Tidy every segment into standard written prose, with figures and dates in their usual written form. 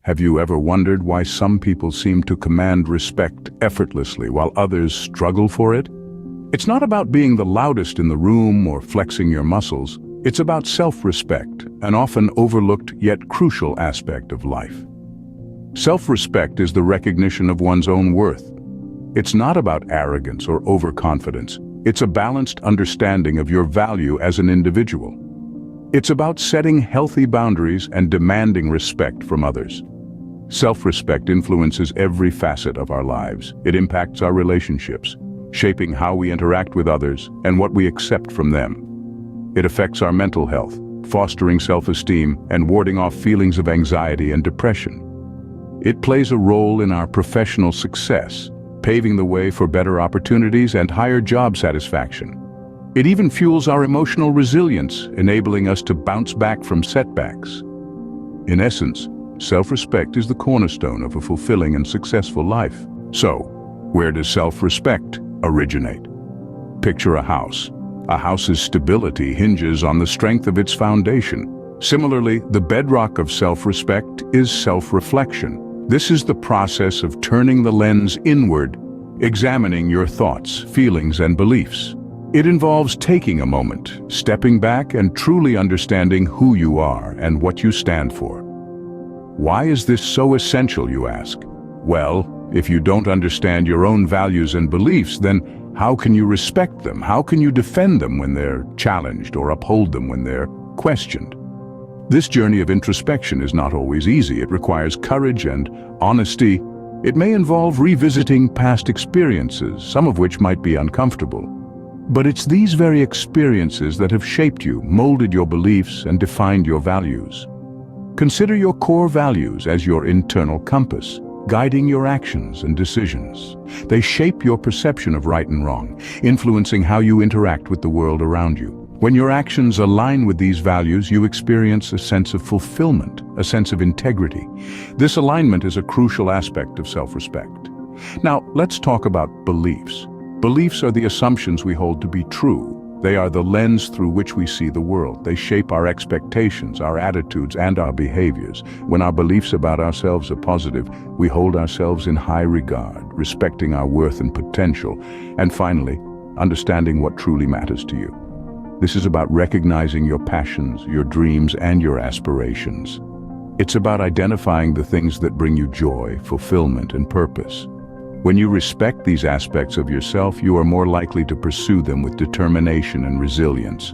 Have you ever wondered why some people seem to command respect effortlessly while others struggle for it? It's not about being the loudest in the room or flexing your muscles. It's about self-respect, an often overlooked yet crucial aspect of life. Self-respect is the recognition of one's own worth. It's not about arrogance or overconfidence. It's a balanced understanding of your value as an individual. It's about setting healthy boundaries and demanding respect from others. Self-respect influences every facet of our lives. It impacts our relationships, shaping how we interact with others and what we accept from them. It affects our mental health, fostering self-esteem and warding off feelings of anxiety and depression. It plays a role in our professional success, paving the way for better opportunities and higher job satisfaction. It even fuels our emotional resilience, enabling us to bounce back from setbacks. In essence, self-respect is the cornerstone of a fulfilling and successful life. So, where does self-respect originate? Picture a house. A house's stability hinges on the strength of its foundation. Similarly, the bedrock of self-respect is self-reflection. This is the process of turning the lens inward, examining your thoughts, feelings, and beliefs. It involves taking a moment, stepping back, and truly understanding who you are and what you stand for. Why is this so essential, you ask? Well, if you don't understand your own values and beliefs, then how can you respect them? How can you defend them when they're challenged or uphold them when they're questioned? This journey of introspection is not always easy. It requires courage and honesty. It may involve revisiting past experiences, some of which might be uncomfortable. But it's these very experiences that have shaped you, molded your beliefs, and defined your values. Consider your core values as your internal compass, guiding your actions and decisions. They shape your perception of right and wrong, influencing how you interact with the world around you. When your actions align with these values, you experience a sense of fulfillment, a sense of integrity. This alignment is a crucial aspect of self-respect. Now, let's talk about beliefs. Beliefs are the assumptions we hold to be true. They are the lens through which we see the world. They shape our expectations, our attitudes, and our behaviors. When our beliefs about ourselves are positive, we hold ourselves in high regard, respecting our worth and potential. And finally, understanding what truly matters to you. This is about recognizing your passions, your dreams, and your aspirations. It's about identifying the things that bring you joy, fulfillment, and purpose. When you respect these aspects of yourself, you are more likely to pursue them with determination and resilience.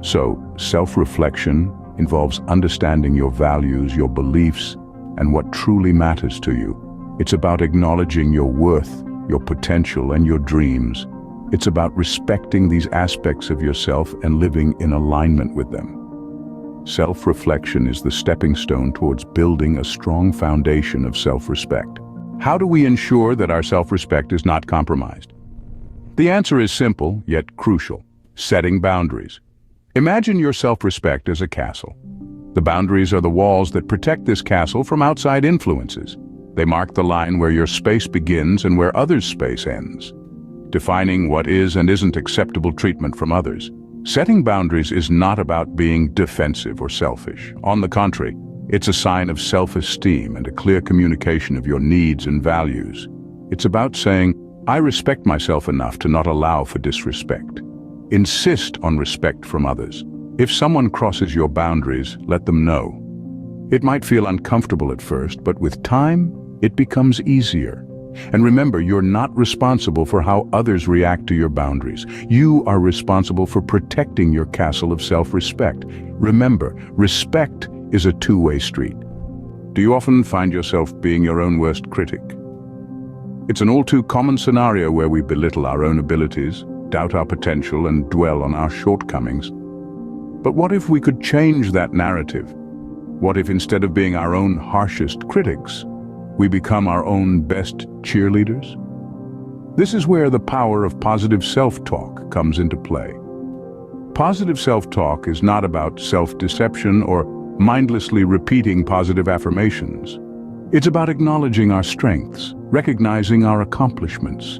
So, self-reflection involves understanding your values, your beliefs, and what truly matters to you. It's about acknowledging your worth, your potential, and your dreams. It's about respecting these aspects of yourself and living in alignment with them. Self-reflection is the stepping stone towards building a strong foundation of self-respect. How do we ensure that our self-respect is not compromised? The answer is simple, yet crucial: setting boundaries. Imagine your self-respect as a castle. The boundaries are the walls that protect this castle from outside influences. They mark the line where your space begins and where others' space ends, defining what is and isn't acceptable treatment from others. Setting boundaries is not about being defensive or selfish. On the contrary, it's a sign of self-esteem and a clear communication of your needs and values. It's about saying, I respect myself enough to not allow for disrespect. Insist on respect from others. If someone crosses your boundaries, let them know. It might feel uncomfortable at first, but with time, it becomes easier. And remember, you're not responsible for how others react to your boundaries. You are responsible for protecting your castle of self-respect. Remember, respect is a two-way street. Do you often find yourself being your own worst critic? It's an all-too-common scenario where we belittle our own abilities, doubt our potential, and dwell on our shortcomings. But what if we could change that narrative? What if instead of being our own harshest critics, we become our own best cheerleaders? This is where the power of positive self-talk comes into play. Positive self-talk is not about self-deception or mindlessly repeating positive affirmations. It's about acknowledging our strengths, recognizing our accomplishments,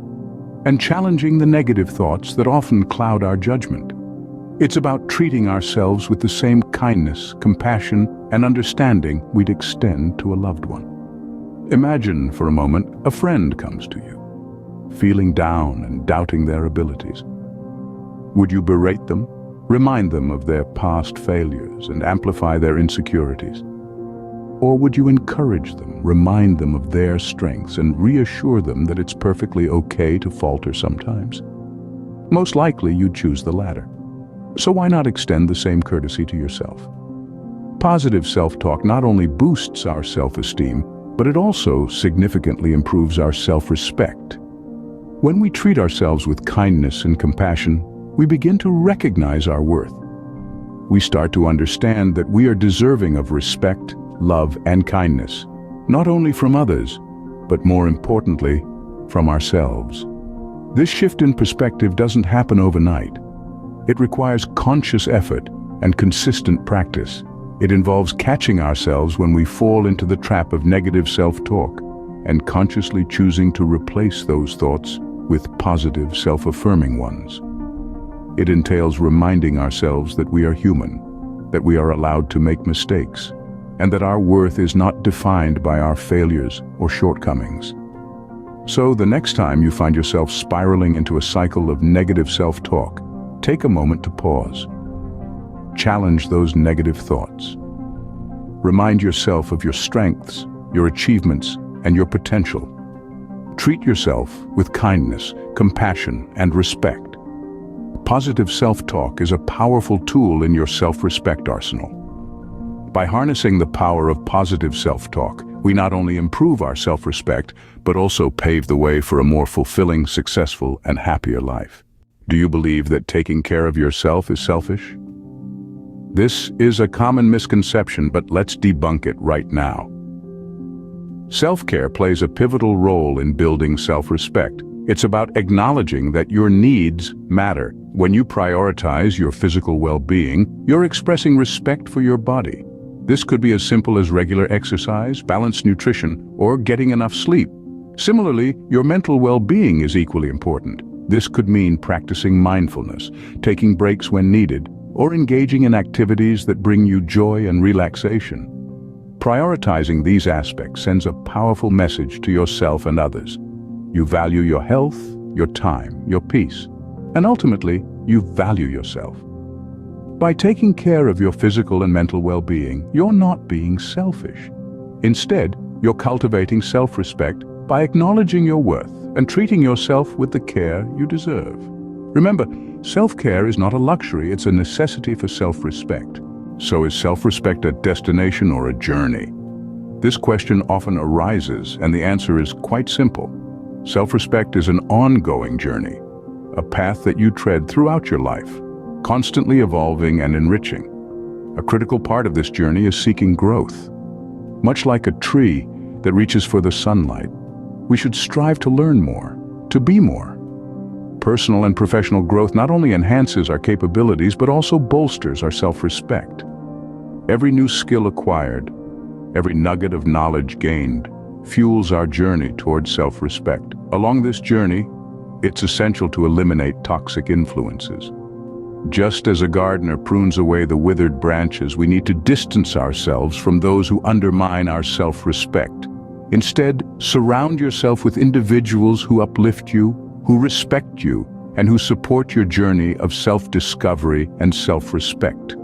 and challenging the negative thoughts that often cloud our judgment. It's about treating ourselves with the same kindness, compassion, and understanding we'd extend to a loved one. Imagine for a moment a friend comes to you, feeling down and doubting their abilities. Would you berate them, remind them of their past failures, and amplify their insecurities? Or would you encourage them, remind them of their strengths, and reassure them that it's perfectly okay to falter sometimes? Most likely you'd choose the latter. So why not extend the same courtesy to yourself? Positive self-talk not only boosts our self-esteem, but it also significantly improves our self-respect. When we treat ourselves with kindness and compassion, we begin to recognize our worth. We start to understand that we are deserving of respect, love, and kindness, not only from others, but more importantly, from ourselves. This shift in perspective doesn't happen overnight. It requires conscious effort and consistent practice. It involves catching ourselves when we fall into the trap of negative self-talk and consciously choosing to replace those thoughts with positive, self-affirming ones. It entails reminding ourselves that we are human, that we are allowed to make mistakes, and that our worth is not defined by our failures or shortcomings. So the next time you find yourself spiraling into a cycle of negative self-talk, take a moment to pause. Challenge those negative thoughts. Remind yourself of your strengths, your achievements, and your potential. Treat yourself with kindness, compassion, and respect. Positive self-talk is a powerful tool in your self-respect arsenal. By harnessing the power of positive self-talk, we not only improve our self-respect, but also pave the way for a more fulfilling, successful, and happier life. Do you believe that taking care of yourself is selfish? This is a common misconception, but let's debunk it right now. Self-care plays a pivotal role in building self-respect. It's about acknowledging that your needs matter. When you prioritize your physical well-being, you're expressing respect for your body. This could be as simple as regular exercise, balanced nutrition, or getting enough sleep. Similarly, your mental well-being is equally important. This could mean practicing mindfulness, taking breaks when needed, or engaging in activities that bring you joy and relaxation. Prioritizing these aspects sends a powerful message to yourself and others. You value your health, your time, your peace, and ultimately, you value yourself. By taking care of your physical and mental well-being, you're not being selfish. Instead, you're cultivating self-respect by acknowledging your worth and treating yourself with the care you deserve. Remember, self-care is not a luxury, it's a necessity for self-respect. So is self-respect a destination or a journey? This question often arises, and the answer is quite simple. Self-respect is an ongoing journey, a path that you tread throughout your life, constantly evolving and enriching. A critical part of this journey is seeking growth. Much like a tree that reaches for the sunlight, we should strive to learn more, to be more. Personal and professional growth not only enhances our capabilities, but also bolsters our self-respect. Every new skill acquired, every nugget of knowledge gained, fuels our journey towards self-respect. Along this journey, it's essential to eliminate toxic influences. Just as a gardener prunes away the withered branches, we need to distance ourselves from those who undermine our self-respect. Instead, surround yourself with individuals who uplift you, who respect you, and who support your journey of self-discovery and self-respect.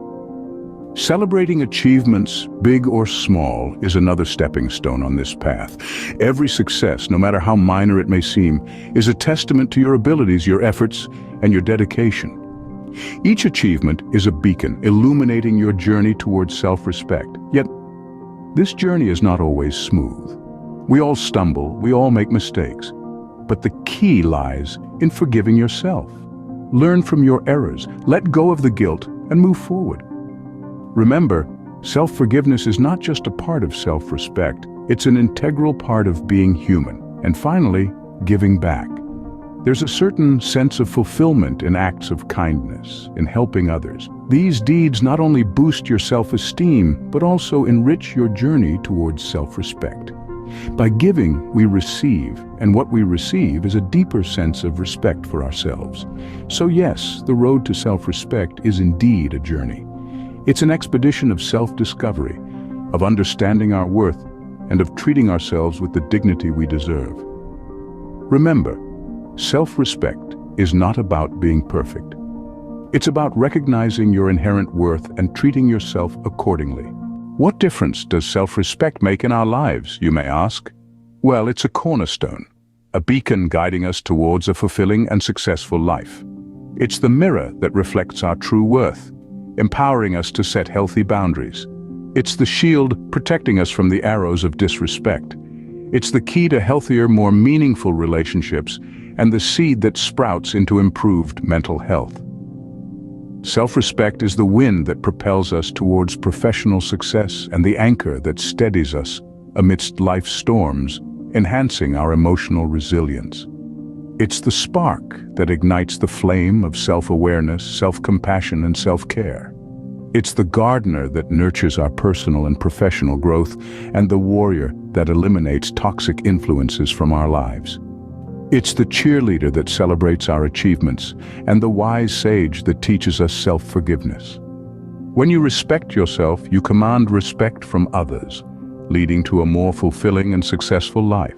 Celebrating achievements, big or small, is another stepping stone on this path. Every success, no matter how minor it may seem, is a testament to your abilities, your efforts, and your dedication. Each achievement is a beacon, illuminating your journey towards self-respect. Yet, this journey is not always smooth. We all stumble, we all make mistakes. But the key lies in forgiving yourself. Learn from your errors, let go of the guilt, and move forward. Remember, self-forgiveness is not just a part of self-respect, it's an integral part of being human. And finally, giving back. There's a certain sense of fulfillment in acts of kindness, in helping others. These deeds not only boost your self-esteem, but also enrich your journey towards self-respect. By giving, we receive, and what we receive is a deeper sense of respect for ourselves. So yes, the road to self-respect is indeed a journey. It's an expedition of self-discovery, of understanding our worth, and of treating ourselves with the dignity we deserve. Remember, self-respect is not about being perfect. It's about recognizing your inherent worth and treating yourself accordingly. What difference does self-respect make in our lives, you may ask? Well, it's a cornerstone, a beacon guiding us towards a fulfilling and successful life. It's the mirror that reflects our true worth, empowering us to set healthy boundaries. It's the shield protecting us from the arrows of disrespect. It's the key to healthier, more meaningful relationships and the seed that sprouts into improved mental health. Self-respect is the wind that propels us towards professional success and the anchor that steadies us amidst life's storms, enhancing our emotional resilience. It's the spark that ignites the flame of self-awareness, self-compassion, and self-care. It's the gardener that nurtures our personal and professional growth, and the warrior that eliminates toxic influences from our lives. It's the cheerleader that celebrates our achievements, and the wise sage that teaches us self-forgiveness. When you respect yourself, you command respect from others, leading to a more fulfilling and successful life.